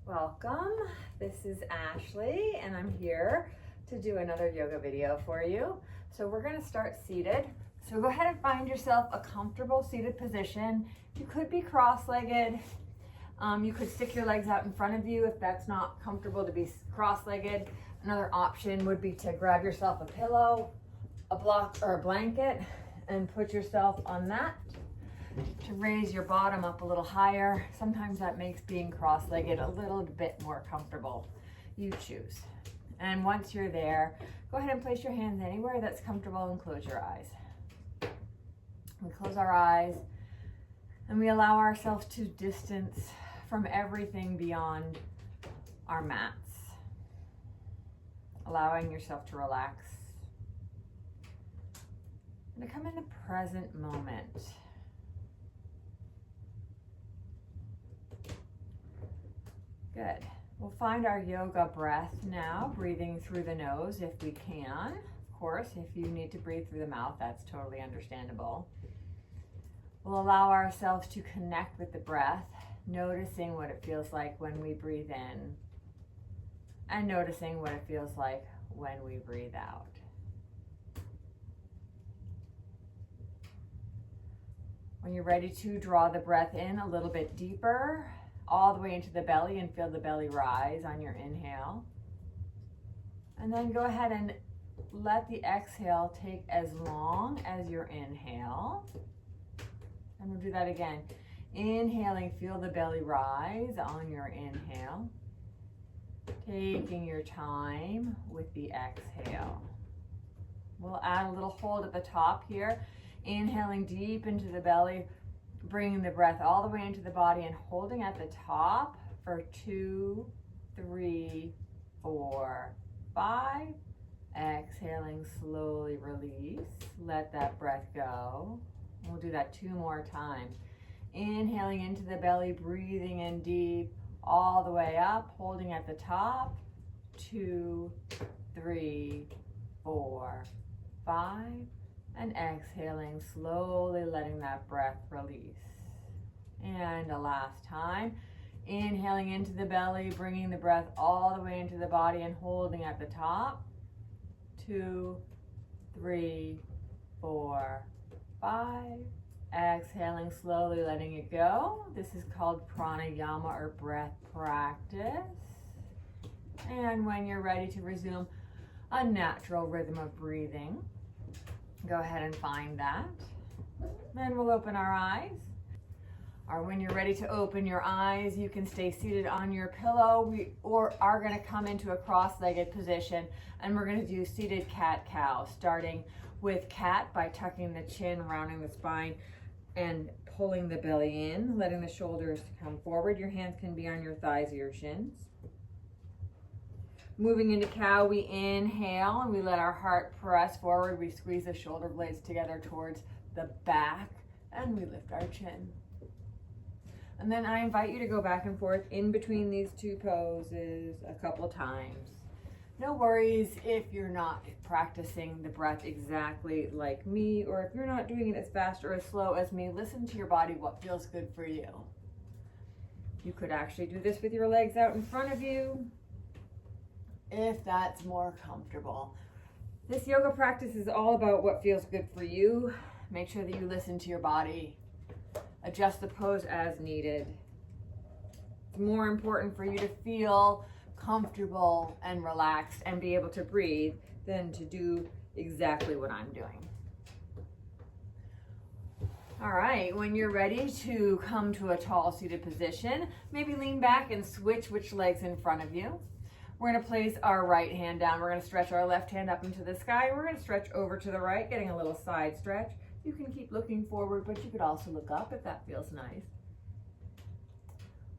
Welcome. This is Ashley and I'm here to do another yoga video for you. So we're going to start seated. So go ahead and find yourself a comfortable seated position. You could be cross-legged. You could stick your legs out in front of you if that's not comfortable to be cross-legged. Another option would be to grab yourself a pillow, a block or a blanket and put yourself on that to raise your bottom up a little higher. Sometimes that makes being cross-legged a little bit more comfortable. You choose. And once you're there, go ahead and place your hands anywhere that's comfortable and close your eyes. We close our eyes and we allow ourselves to distance from everything beyond our mats. Allowing yourself to relax and to come in the present moment. Good. We'll find our yoga breath now, breathing through the nose if we can. Of course, if you need to breathe through the mouth, that's totally understandable. We'll allow ourselves to connect with the breath, noticing what it feels like when we breathe in, and noticing what it feels like when we breathe out. When you're ready to draw the breath in a little bit deeper, all the way into the belly, and feel the belly rise on your inhale. And then go ahead and let the exhale take as long as your inhale. And we'll do that again. Inhaling, feel the belly rise on your inhale. Taking your time with the exhale. We'll add a little hold at the top here. Inhaling deep into the belly, bringing the breath all the way into the body and holding at the top for 2, 3, 4, 5. Exhaling, slowly release. Let that breath go. We'll do that 2 more times. Inhaling into the belly, breathing in deep, all the way up, holding at the top. 2, 3, 4, 5. And exhaling, slowly letting that breath release. And a last time. Inhaling into the belly, bringing the breath all the way into the body and holding at the top. 2, 3, 4, 5. Exhaling, slowly letting it go. This is called pranayama or breath practice. And when you're ready to resume a natural rhythm of breathing, go ahead and find that. Then we'll open our eyes. Or when you're ready to open your eyes, you can stay seated on your pillow. We are going to come into a cross-legged position, and we're going to do seated cat-cow, starting with cat by tucking the chin, rounding the spine, and pulling the belly in, letting the shoulders come forward. Your hands can be on your thighs or your shins. Moving into cow, we inhale and we let our heart press forward. We squeeze the shoulder blades together towards the back and we lift our chin. And then I invite you to go back and forth in between these 2 poses a couple times. No worries if you're not practicing the breath exactly like me, or if you're not doing it as fast or as slow as me. Listen to your body, what feels good for you. You could actually do this with your legs out in front of you, if that's more comfortable. This yoga practice is all about what feels good for you. Make sure that you listen to your body. Adjust the pose as needed. It's more important for you to feel comfortable and relaxed and be able to breathe than to do exactly what I'm doing. All right, when you're ready to come to a tall seated position, maybe lean back and switch which leg's in front of you. We're going to place our right hand down. We're going to stretch our left hand up into the sky. We're going to stretch over to the right, getting a little side stretch. You can keep looking forward, but you could also look up if that feels nice.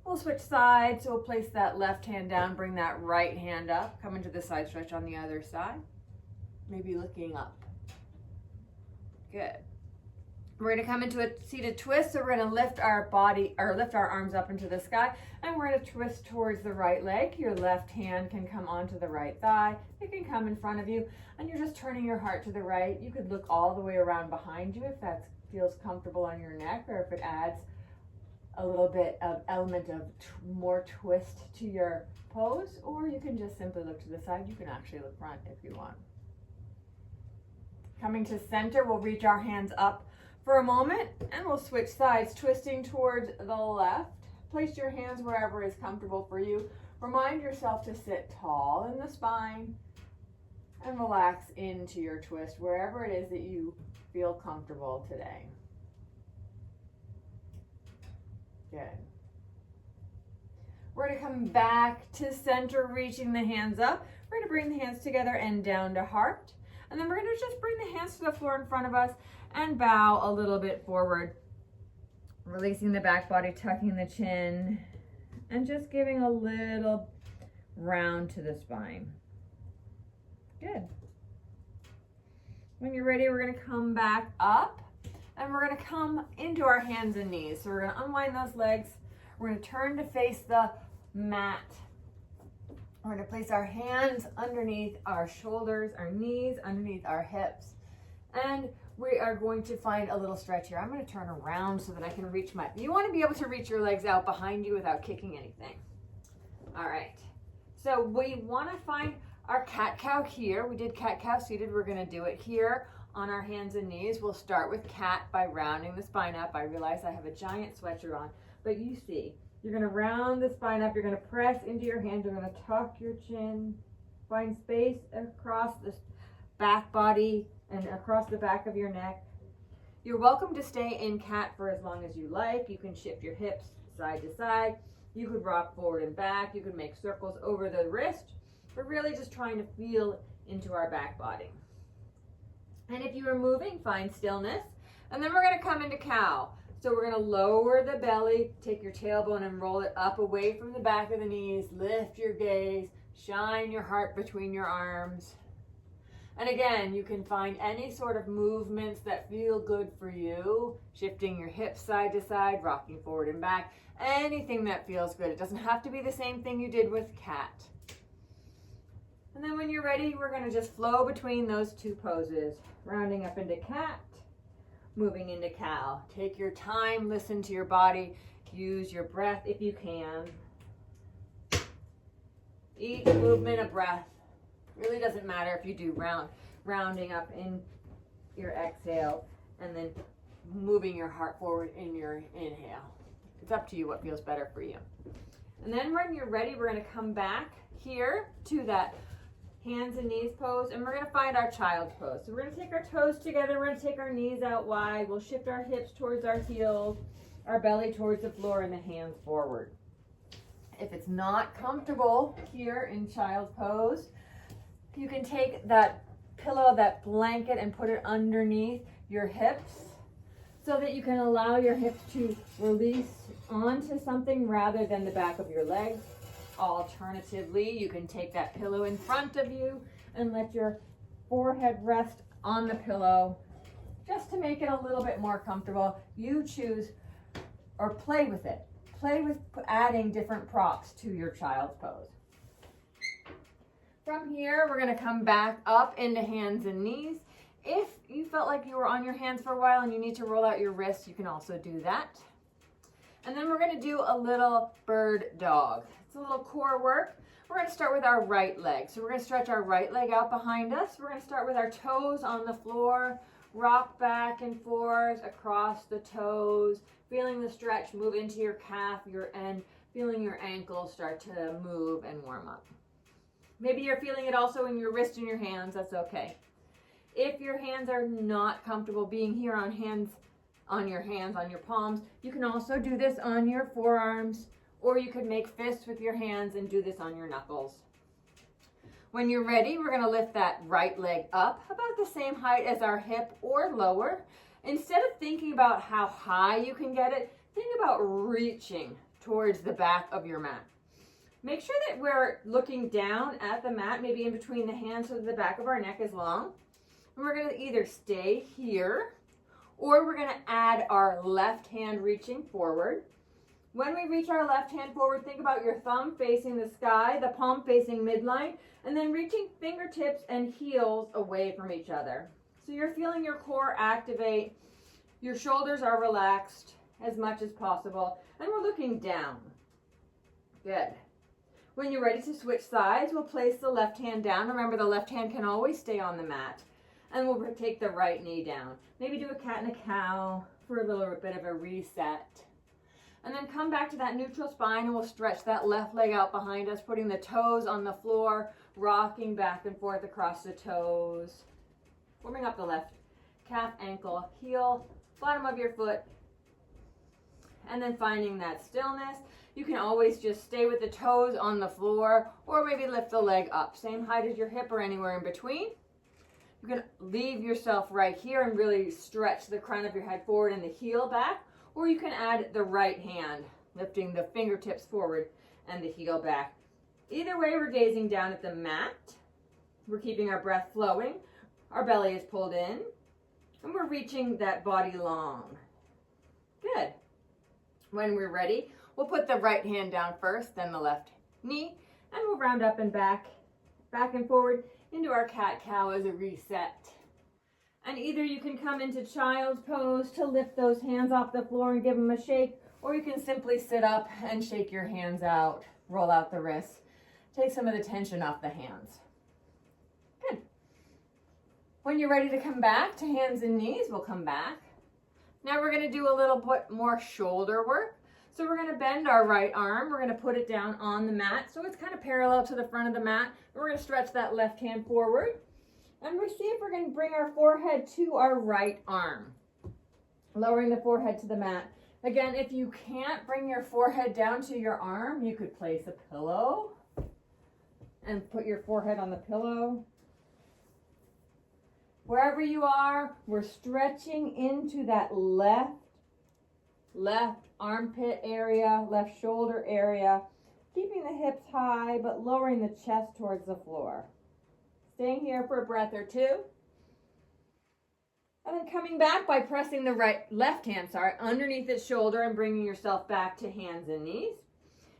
We'll switch sides. So we'll place that left hand down, bring that right hand up, come into the side stretch on the other side. Maybe looking up. Good. We're going to come into a seated twist, so we're going to lift our arms up into the sky, and we're going to twist towards the right leg. Your left hand can come onto the right thigh. It can come in front of you, and you're just turning your heart to the right. You could look all the way around behind you if that feels comfortable on your neck, or if it adds a little bit of element of more twist to your pose, or you can just simply look to the side. You can actually look front if you want. Coming to center, we'll reach our hands up for a moment and we'll switch sides, twisting towards the left. Place your hands wherever is comfortable for you. Remind yourself to sit tall in the spine and relax into your twist wherever it is that you feel comfortable today. Good. We're going to come back to center, reaching the hands up. We're going to bring the hands together and down to heart. And then we're going to just bring the hands to the floor in front of us and bow a little bit forward. Releasing the back body, tucking the chin, and just giving a little round to the spine. Good. When you're ready, we're going to come back up and we're going to come into our hands and knees. So we're going to unwind those legs. We're going to turn to face the mat. We're going to place our hands underneath our shoulders, our knees, underneath our hips. And we are going to find a little stretch here. I'm going to turn around so that I can reach you want to be able to reach your legs out behind you without kicking anything. All right. So we want to find our cat-cow here. We did cat-cow seated. We're going to do it here on our hands and knees. We'll start with cat by rounding the spine up. I realize I have a giant sweatshirt on, but you see, you're going to round the spine up. You're going to press into your hands. You're going to tuck your chin. Find space across the back body and across the back of your neck. You're welcome to stay in cat for as long as you like. You can shift your hips side to side. You could rock forward and back. You could make circles over the wrist. We're really just trying to feel into our back body. And if you are moving, find stillness. And then we're going to come into cow. So we're going to lower the belly, take your tailbone and roll it up away from the back of the knees. Lift your gaze, shine your heart between your arms. And again, you can find any sort of movements that feel good for you. Shifting your hips side to side, rocking forward and back. Anything that feels good. It doesn't have to be the same thing you did with cat. And then when you're ready, we're going to just flow between those two poses. Rounding up into cat, moving into cow. Take your time, listen to your body. Use your breath if you can. Each movement a breath. Really doesn't matter if you do rounding up in your exhale and then moving your heart forward in your inhale. It's up to you what feels better for you. And then when you're ready, we're going to come back here to that hands and knees pose, and we're going to find our child's pose. So we're going to take our toes together, we're going to take our knees out wide, we'll shift our hips towards our heels, our belly towards the floor, and the hands forward. If it's not comfortable here in child's pose, you can take that pillow, that blanket, and put it underneath your hips so that you can allow your hips to release onto something rather than the back of your legs. Alternatively, you can take that pillow in front of you and let your forehead rest on the pillow just to make it a little bit more comfortable. You choose or play with it. Play with adding different props to your child's pose. From here, we're going to come back up into hands and knees. If you felt like you were on your hands for a while and you need to roll out your wrists, you can also do that. And then we're going to do a little bird dog. It's a little core work. We're going to start with our right leg. So we're going to stretch our right leg out behind us. We're going to start with our toes on the floor, rock back and forth across the toes, feeling the stretch move into your calf, and feeling your ankles start to move and warm up. Maybe you're feeling it also in your wrist and your hands. That's okay. If your hands are not comfortable being here on your palms, you can also do this on your forearms, or you could make fists with your hands and do this on your knuckles. When you're ready, we're going to lift that right leg up about the same height as our hip or lower. Instead of thinking about how high you can get it, think about reaching towards the back of your mat. Make sure that we're looking down at the mat, maybe in between the hands so that the back of our neck is long. And we're going to either stay here, or we're going to add our left hand reaching forward. When we reach our left hand forward, think about your thumb facing the sky, the palm facing midline, and then reaching fingertips and heels away from each other. So you're feeling your core activate, your shoulders are relaxed, as much as possible. And we're looking down. Good. When you're ready to switch sides, we'll place the left hand down. Remember, the left hand can always stay on the mat. And we'll take the right knee down. Maybe do a cat and a cow for a little bit of a reset. And then come back to that neutral spine and we'll stretch that left leg out behind us, putting the toes on the floor, rocking back and forth across the toes. Warming up the left calf, ankle, heel, bottom of your foot. And then finding that stillness. You can always just stay with the toes on the floor or maybe lift the leg up. Same height as your hip or anywhere in between. You can leave yourself right here and really stretch the crown of your head forward and the heel back. Or you can add the right hand, lifting the fingertips forward and the heel back. Either way, we're gazing down at the mat. We're keeping our breath flowing. Our belly is pulled in. And we're reaching that body long. Good. When we're ready, we'll put the right hand down first, then the left knee. And we'll round up and back and forward into our cat-cow as a reset. And either you can come into child's pose to lift those hands off the floor and give them a shake, or you can simply sit up and shake your hands out, roll out the wrists, take some of the tension off the hands. Good. When you're ready to come back to hands and knees, we'll come back. Now we're going to do a little bit more shoulder work. So we're going to bend our right arm. We're going to put it down on the mat so it's kind of parallel to the front of the mat. And we're going to stretch that left hand forward. And we'll see if we're going to bring our forehead to our right arm, lowering the forehead to the mat. Again, if you can't bring your forehead down to your arm, you could place a pillow and put your forehead on the pillow. Wherever you are, we're stretching into that left armpit area, left shoulder area, keeping the hips high, but lowering the chest towards the floor. Staying here for a breath or two. And then coming back by pressing the left hand underneath its shoulder and bringing yourself back to hands and knees.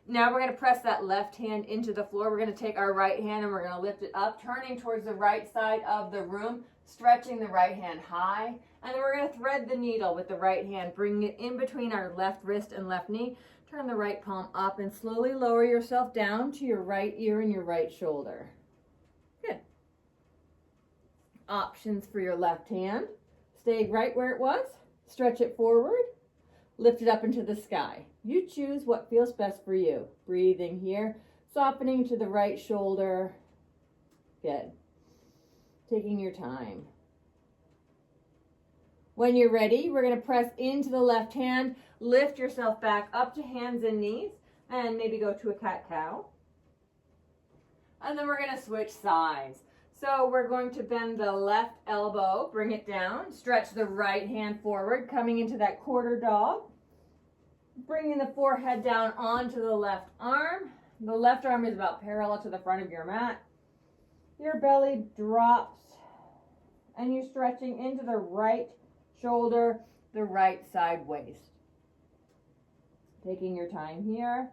Now we're going to press that left hand into the floor. We're going to take our right hand and we're going to lift it up, turning towards the right side of the room, stretching the right hand high. And then we're going to thread the needle with the right hand, bringing it in between our left wrist and left knee. Turn the right palm up and slowly lower yourself down to your right ear and your right shoulder. Good. Options for your left hand. Stay right where it was. Stretch it forward. Lift it up into the sky. You choose what feels best for you. Breathing here. Softening to the right shoulder. Good. Taking your time. When you're ready, we're going to press into the left hand. Lift yourself back up to hands and knees. And maybe go to a cat-cow. And then we're going to switch sides. So we're going to bend the left elbow, bring it down, stretch the right hand forward, coming into that quarter dog. Bringing the forehead down onto the left arm. The left arm is about parallel to the front of your mat. Your belly drops and you're stretching into the right shoulder, the right side waist. Taking your time here.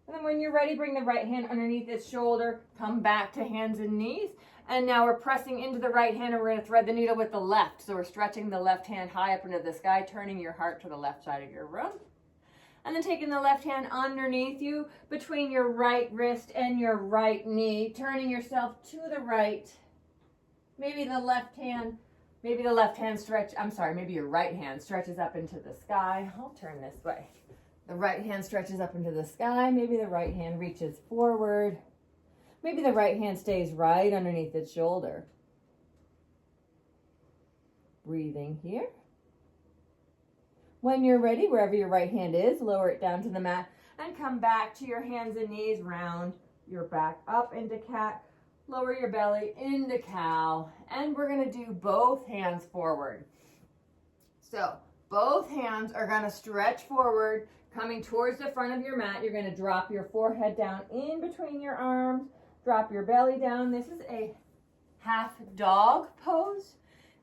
And then when you're ready, bring the right hand underneath its shoulder, come back to hands and knees. And now we're pressing into the right hand and we're going to thread the needle with the left. So we're stretching the left hand high up into the sky, turning your heart to the left side of your room. And then taking the left hand underneath you, between your right wrist and your right knee, turning yourself to the right. Maybe your right hand stretches up into the sky. I'll turn this way. The right hand stretches up into the sky. Maybe the right hand reaches forward. Maybe the right hand stays right underneath its shoulder. Breathing here. When you're ready, wherever your right hand is, lower it down to the mat and come back to your hands and knees. Round your back up into cat. Lower your belly into cow. And we're going to do both hands forward. So both hands are going to stretch forward, coming towards the front of your mat. You're going to drop your forehead down in between your arms. Drop your belly down. This is a half dog pose.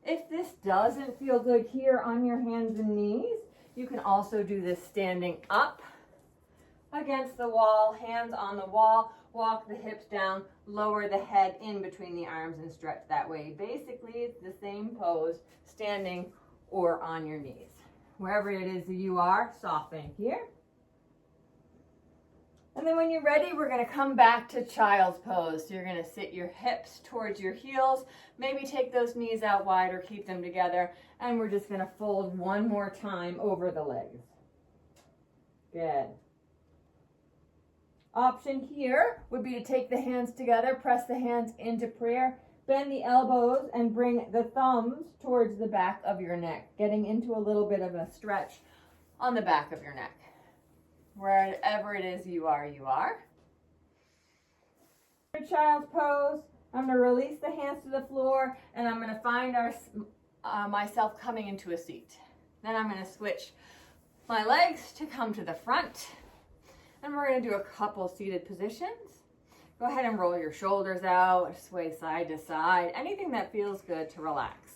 If this doesn't feel good here on your hands and knees, you can also do this standing up against the wall, hands on the wall. Walk the hips down, lower the head in between the arms and stretch that way. Basically, it's the same pose, standing or on your knees. Wherever it is that you are, soften here. And then when you're ready, we're going to come back to child's pose. So you're going to sit your hips towards your heels. Maybe take those knees out wide or keep them together. And we're just going to fold one more time over the legs. Good. Option here would be to take the hands together, press the hands into prayer, bend the elbows, and bring the thumbs towards the back of your neck, getting into a little bit of a stretch on the back of your neck. Wherever it is you are, you are. Child's pose. I'm going to release the hands to the floor, and I'm going to find myself coming into a seat. Then I'm going to switch my legs to come to the front, and we're going to do a couple seated positions. Go ahead and roll your shoulders out, sway side to side, anything that feels good to relax.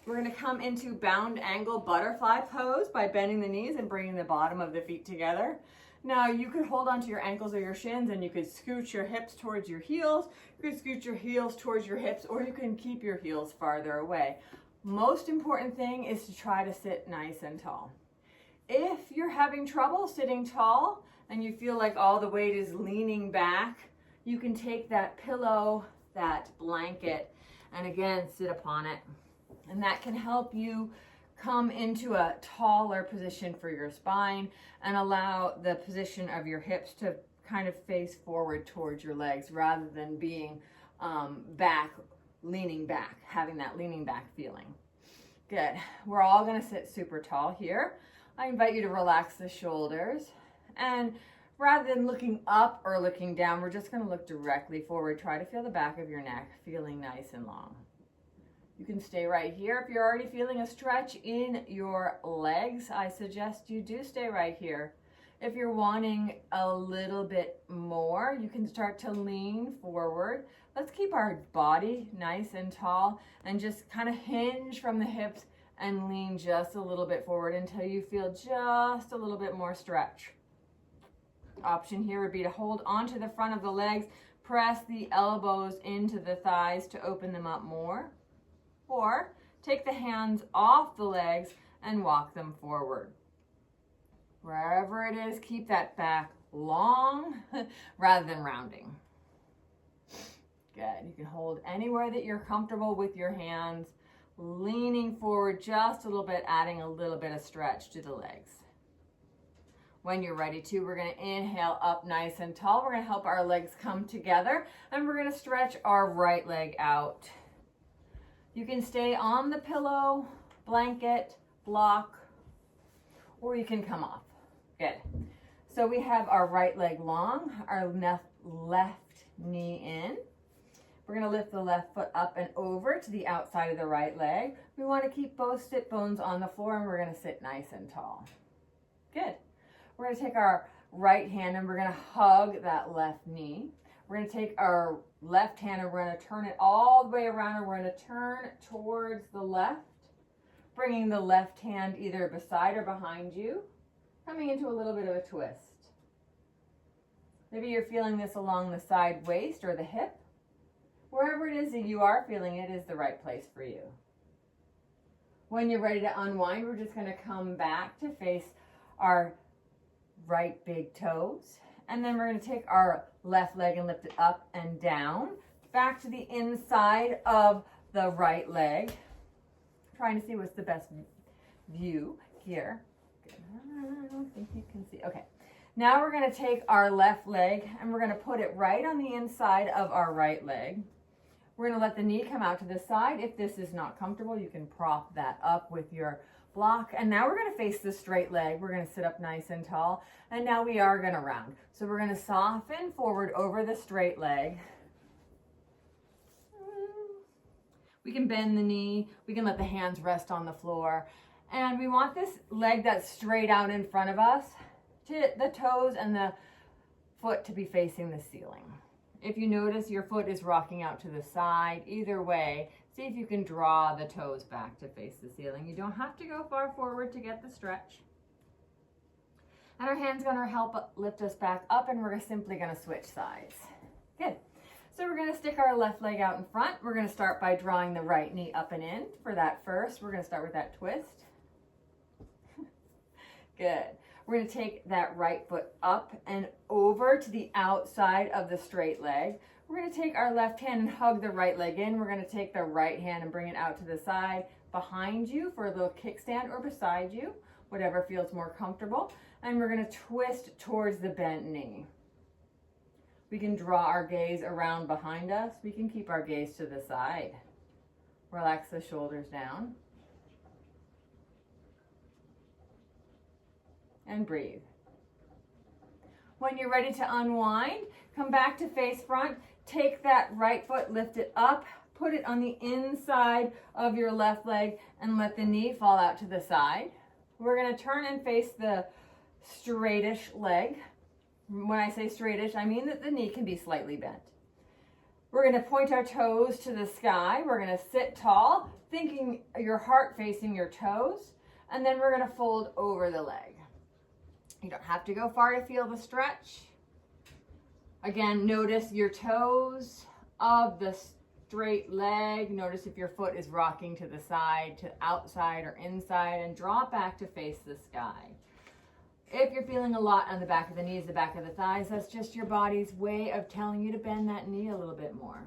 We're going to come into bound angle butterfly pose by bending the knees and bringing the bottom of the feet together. Now you could hold onto your ankles or your shins, and you could scooch your hips towards your heels. You could scooch your heels towards your hips, or you can keep your heels farther away. Most important thing is to try to sit nice and tall. If you're having trouble sitting tall and you feel like all the weight is leaning back, you can take that pillow, that blanket, and again, sit upon it. And that can help you come into a taller position for your spine and allow the position of your hips to kind of face forward towards your legs rather than being back, leaning back, having that leaning back feeling. Good. We're all going to sit super tall here. I invite you to relax the shoulders, and rather than looking up or looking down, we're just going to look directly forward. Try to feel the back of your neck feeling nice and long. You can stay right here. If you're already feeling a stretch in your legs, I suggest you do stay right here. If you're wanting a little bit more, you can start to lean forward. Let's keep our body nice and tall and just kind of hinge from the hips and lean just a little bit forward until you feel just a little bit more stretch. Option here would be to hold onto the front of the legs, press the elbows into the thighs to open them up more. Or take the hands off the legs and walk them forward. Wherever it is, keep that back long rather than rounding. Good. You can hold anywhere that you're comfortable with your hands, leaning forward just a little bit, adding a little bit of stretch to the legs. When you're ready to, we're going to inhale up nice and tall. We're going to help our legs come together, and we're going to stretch our right leg out. You can stay on the pillow, blanket, block, or you can come off. Good. So we have our right leg long, our left knee in. We're going to lift the left foot up and over to the outside of the right leg. We want to keep both sit bones on the floor, and we're going to sit nice and tall. Good. We're going to take our right hand and we're going to hug that left knee. We're going to take our left hand and we're going to turn it all the way around, and we're going to turn towards the left, bringing the left hand either beside or behind you, coming into a little bit of a twist. Maybe you're feeling this along the side waist or the hip. Wherever it is that you are feeling it is the right place for you. When you're ready to unwind, we're just going to come back to face our right big toes. And then we're going to take our left leg and lift it up and down, back to the inside of the right leg. Trying to see what's the best view here. I don't think you can see. Okay. Now we're going to take our left leg and we're going to put it right on the inside of our right leg. We're going to let the knee come out to the side. If this is not comfortable, you can prop that up with your block. And now we're going to face the straight leg. We're going to sit up nice and tall. And now we are going to round. So we're going to soften forward over the straight leg. We can bend the knee. We can let the hands rest on the floor. And we want this leg that's straight out in front of us, to the toes and the foot to be facing the ceiling. If you notice your foot is rocking out to the side, either way, see if you can draw the toes back to face the ceiling. You don't have to go far forward to get the stretch. And our hand's going to help lift us back up, and we're simply going to switch sides. Good. So we're going to stick our left leg out in front. We're going to start by drawing the right knee up and in. For that first, we're going to start with that twist. Good. We're going to take that right foot up and over to the outside of the straight leg. We're going to take our left hand and hug the right leg in. We're going to take the right hand and bring it out to the side behind you for a little kickstand or beside you, whatever feels more comfortable. And we're going to twist towards the bent knee. We can draw our gaze around behind us. We can keep our gaze to the side. Relax the shoulders down. And breathe. When you're ready to unwind, come back to face front. Take that right foot, lift it up, put it on the inside of your left leg, and let the knee fall out to the side. We're going to turn and face the straightish leg. When I say straightish, I mean that the knee can be slightly bent. We're going to point our toes to the sky. We're going to sit tall, thinking your heart facing your toes, and then we're going to fold over the leg. You don't have to go far to feel the stretch. Again, notice your toes of the straight leg. Notice if your foot is rocking to the side, to outside or inside, and draw it back to face the sky. If you're feeling a lot on the back of the knees, the back of the thighs, that's just your body's way of telling you to bend that knee a little bit more.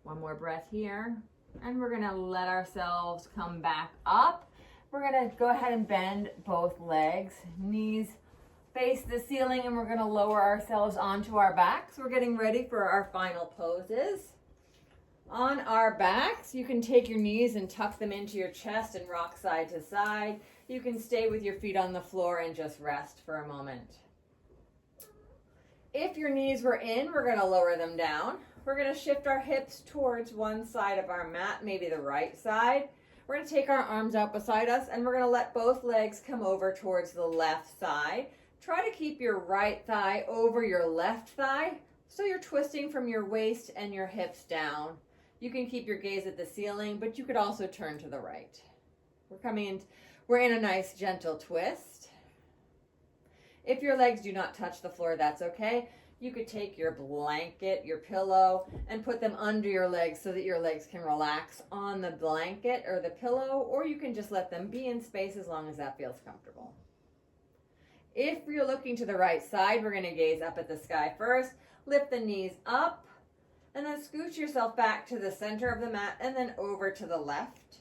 One more breath here, and we're going to let ourselves come back up. We're going to go ahead and bend both legs, knees face the ceiling, and we're going to lower ourselves onto our backs. We're getting ready for our final poses. On our backs, you can take your knees and tuck them into your chest and rock side to side. You can stay with your feet on the floor and just rest for a moment. If your knees were in, we're going to lower them down. We're going to shift our hips towards one side of our mat, maybe the right side. We're going to take our arms out beside us, and we're going to let both legs come over towards the left side. Try to keep your right thigh over your left thigh, so you're twisting from your waist and your hips down. You can keep your gaze at the ceiling, but you could also turn to the right. We're in a nice gentle twist. If your legs do not touch the floor, that's okay. You could take your blanket, your pillow, and put them under your legs so that your legs can relax on the blanket or the pillow, or you can just let them be in space as long as that feels comfortable. If you're looking to the right side, we're going to gaze up at the sky first. Lift the knees up, and then scooch yourself back to the center of the mat and then over to the left.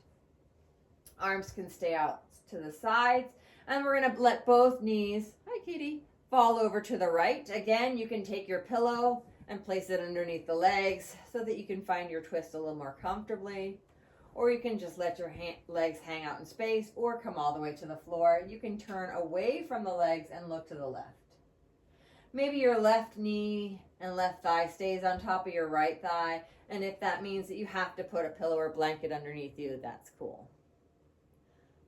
Arms can stay out to the sides, and we're going to let both knees, hi kitty, fall over to the right. Again, you can take your pillow and place it underneath the legs so that you can find your twist a little more comfortably. Or you can just let your legs hang out in space or come all the way to the floor. You can turn away from the legs and look to the left. Maybe your left knee and left thigh stays on top of your right thigh, and if that means that you have to put a pillow or blanket underneath you, that's cool.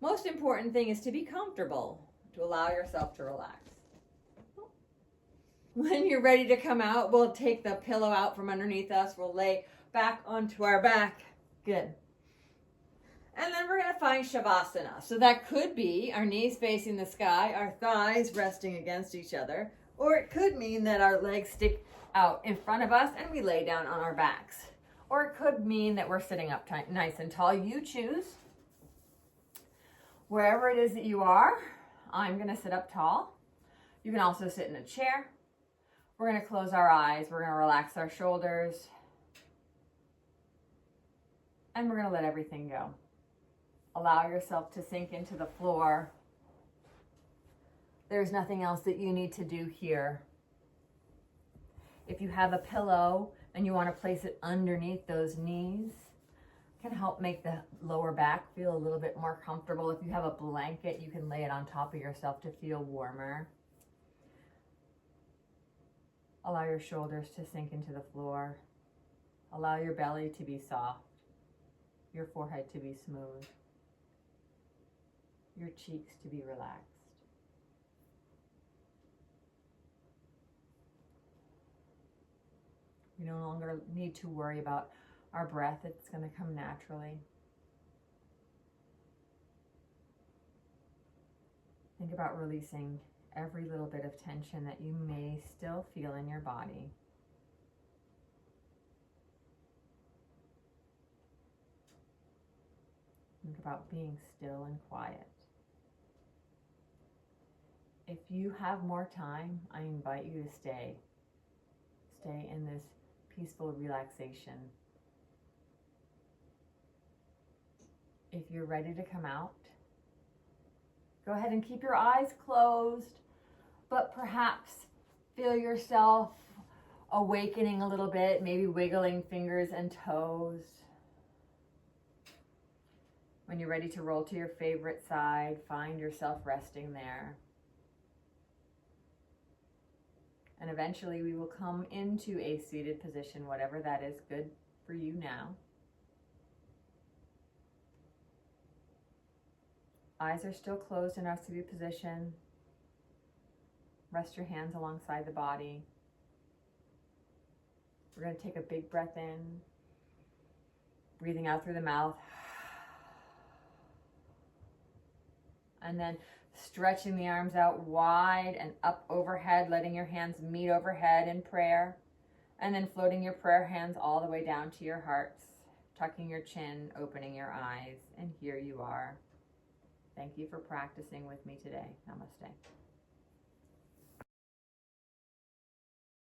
Most important thing is to be comfortable, to allow yourself to relax. When you're ready to come out, we'll take the pillow out from underneath us. We'll lay back onto our back. Good. And then we're going to find Shavasana. So that could be our knees facing the sky, our thighs resting against each other, or it could mean that our legs stick out in front of us and we lay down on our backs. Or it could mean that we're sitting up nice and tall. You choose. Wherever it is that you are, I'm going to sit up tall. You can also sit in a chair. We're going to close our eyes. We're going to relax our shoulders. And we're going to let everything go. Allow yourself to sink into the floor. There's nothing else that you need to do here. If you have a pillow and you want to place it underneath those knees, it can help make the lower back feel a little bit more comfortable. If you have a blanket, you can lay it on top of yourself to feel warmer. Allow your shoulders to sink into the floor. Allow your belly to be soft, your forehead to be smooth, your cheeks to be relaxed. We no longer need to worry about our breath. It's going to come naturally. Think about releasing every little bit of tension that you may still feel in your body. Think about being still and quiet. If you have more time, I invite you to stay. Stay in this peaceful relaxation. If you're ready to come out, go ahead and keep your eyes closed, but perhaps feel yourself awakening a little bit, maybe wiggling fingers and toes. When you're ready to roll to your favorite side, find yourself resting there. And eventually we will come into a seated position, whatever that is good for you now. Eyes are still closed in our seated position. Rest your hands alongside the body. We're going to take a big breath in, breathing out through the mouth. And then stretching the arms out wide and up overhead, letting your hands meet overhead in prayer. And then floating your prayer hands all the way down to your hearts, tucking your chin, opening your eyes. And here you are. Thank you for practicing with me today. Namaste.